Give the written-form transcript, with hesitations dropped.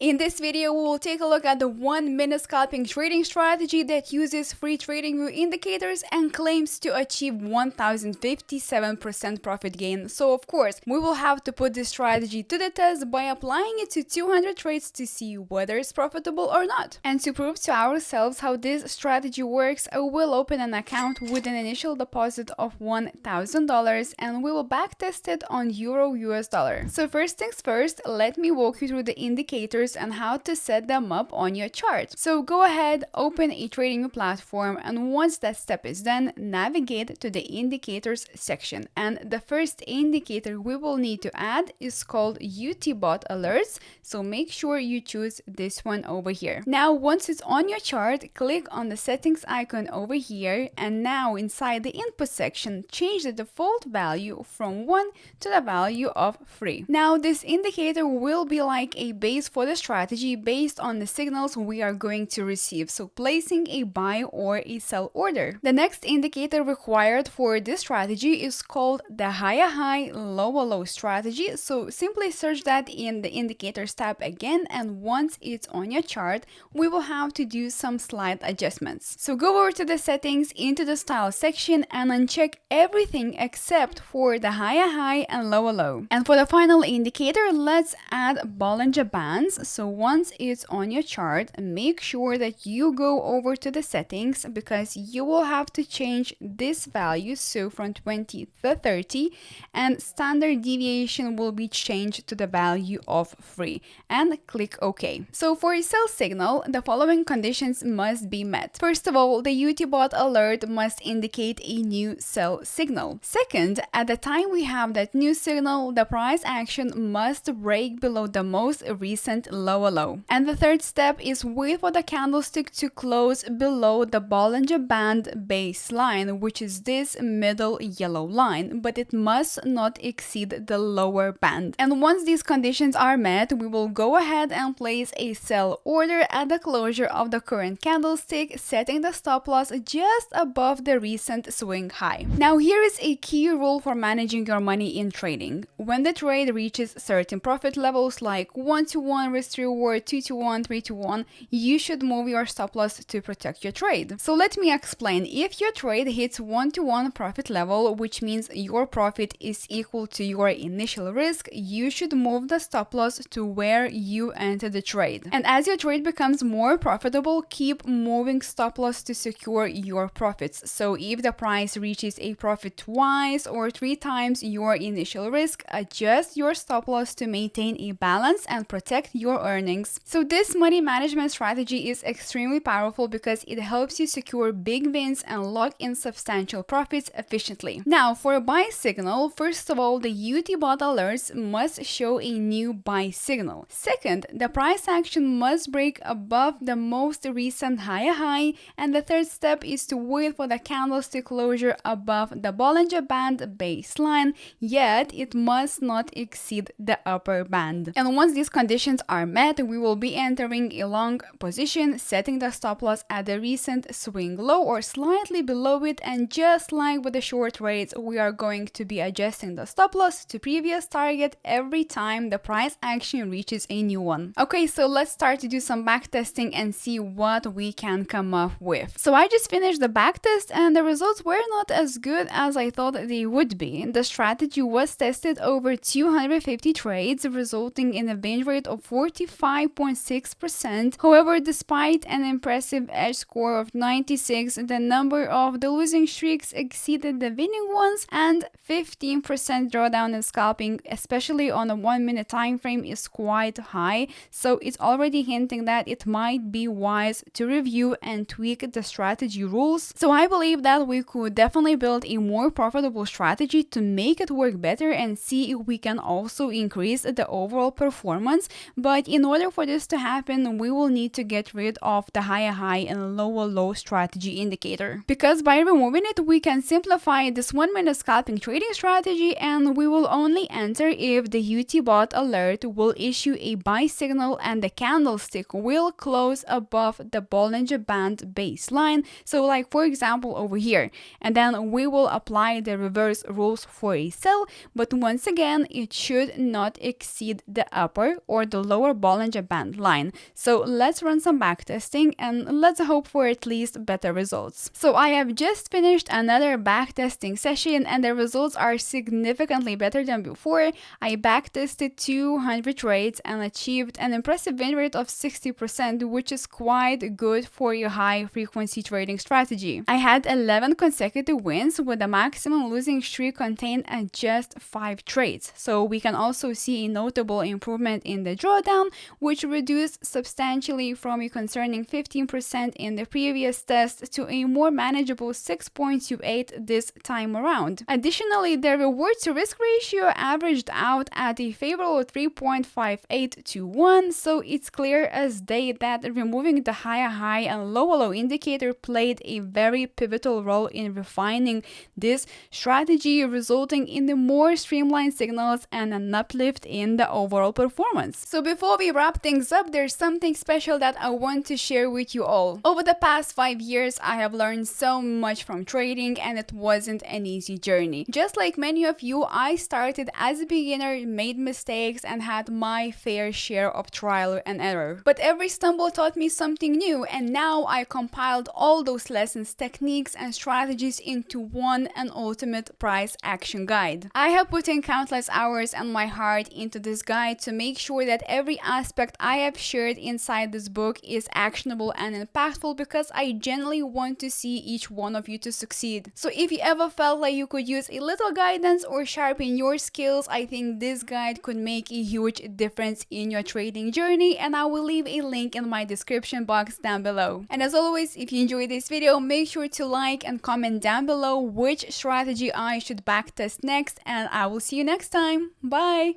In this video, we will take a look at the 1-minute scalping trading strategy that uses free TradingView indicators and claims to achieve 1057% profit gain. So of course, we will have to put this strategy to the test by applying it to 200 trades to see whether it's profitable or not. And to prove to ourselves how this strategy works, I will open an account with an initial deposit of $1,000 and we will backtest it on Euro US dollar. So first things first, let me walk you through the indicators and how to set them up on your chart. So go ahead, open a trading platform, and once that step is done, navigate to the indicators section. And the first indicator we will need to add is called UT-bot alerts. So make sure you choose this one over here. Now, once it's on your chart, click on the settings icon over here, and now inside the input section, change the default value from 1 to the value of 3. Now, this indicator will be like a base for the strategy based on the signals we are going to receive, so placing a buy or a sell order. The next indicator required for this strategy is called the higher high, lower low strategy. So simply search that in the indicators tab again, and once it's on your chart, we will have to do some slight adjustments. So go over to the settings into the style section and uncheck everything except for the higher high and lower low. And for the final indicator, let's add Bollinger Bands. So once it's on your chart, make sure that you go over to the settings because you will have to change this value, so from 20 to 30, and standard deviation will be changed to the value of 3, and click OK. So for a sell signal, the following conditions must be met. First of all, the UT-bot alert must indicate a new sell signal. Second, at the time we have that new signal, the price action must break below the most recent lower low. And the third step is wait for the candlestick to close below the Bollinger Band baseline, which is this middle yellow line, but it must not exceed the lower band. And once these conditions are met, we will go ahead and place a sell order at the closure of the current candlestick, setting the stop loss just above the recent swing high. Now here is a key rule for managing your money in trading. When the trade reaches certain profit levels like 1-to-1 risk to reward, 2-to-1, 3-to-1, you should move your stop loss to protect your trade. So let me explain. If your trade hits 1-to-1 profit level, which means your profit is equal to your initial risk, you should move the stop loss to where you entered the trade. And as your trade becomes more profitable, keep moving stop loss to secure your profits. So if the price reaches a profit twice or 3 times your initial risk, adjust your stop loss to maintain a balance and protect your earnings. So this money management strategy is extremely powerful because it helps you secure big wins and lock in substantial profits efficiently. Now for a buy signal, first of all, the UT-bot alerts must show a new buy signal. Second, the price action must break above the most recent higher high, and the third step is to wait for the candlestick closure above the Bollinger Band baseline, yet it must not exceed the upper band. And once these conditions are met, we will be entering a long position, setting the stop loss at the recent swing low or slightly below it, and just like with the short trades, we are going to be adjusting the stop loss to previous target every time the price action reaches a new one. Okay, so let's start to do some backtesting and see what we can come up with. So I just finished the backtest and the results were not as good as I thought they would be. The strategy was tested over 250 trades, resulting in a win rate of 45.6%. However, despite an impressive edge score of 96, the number of the losing streaks exceeded the winning ones, and 15% drawdown in scalping, especially on a 1-minute time frame, is quite high. So it's already hinting that it might be wise to review and tweak the strategy rules. So I believe that we could definitely build a more profitable strategy to make it work better and see if we can also increase the overall performance. But in order for this to happen, we will need to get rid of the higher high and lower low strategy indicator, because by removing it, we can simplify this 1-minute scalping trading strategy, and we will only enter if the UT-bot alert will issue a buy signal and the candlestick will close above the Bollinger Band baseline. So like for example over here, and then we will apply the reverse rules for a sell, but once again it should not exceed the upper or the lower our Bollinger Band line. So let's run some backtesting and let's hope for at least better results. So I have just finished another backtesting session and the results are significantly better than before. I backtested 200 trades and achieved an impressive win rate of 60%, which is quite good for a high frequency trading strategy. I had 11 consecutive wins with a maximum losing streak contained at just 5 trades. So we can also see a notable improvement in the drawdown, which reduced substantially from a concerning 15% in the previous test to a more manageable 6.28 this time around. Additionally, the reward to risk ratio averaged out at a favorable 3.58 to 1, so it's clear as day that removing the higher high and lower low indicator played a very pivotal role in refining this strategy, resulting in the more streamlined signals and an uplift in the overall performance. So before we wrap things up, there's something special that I want to share with you all. Over the past 5 years, I have learned so much from trading and it wasn't an easy journey. Just like many of you, I started as a beginner, made mistakes and had my fair share of trial and error. But every stumble taught me something new, and now I compiled all those lessons, techniques and strategies into one and ultimate price action guide. I have put in countless hours and my heart into this guide to make sure that every aspect I have shared inside this book is actionable and impactful, because I genuinely want to see each one of you to succeed. So if you ever felt like you could use a little guidance or sharpen your skills, I think this guide could make a huge difference in your trading journey, and I will leave a link in my description box down below. And as always, if you enjoyed this video, make sure to like and comment down below which strategy I should backtest next, and I will see you next time. Bye!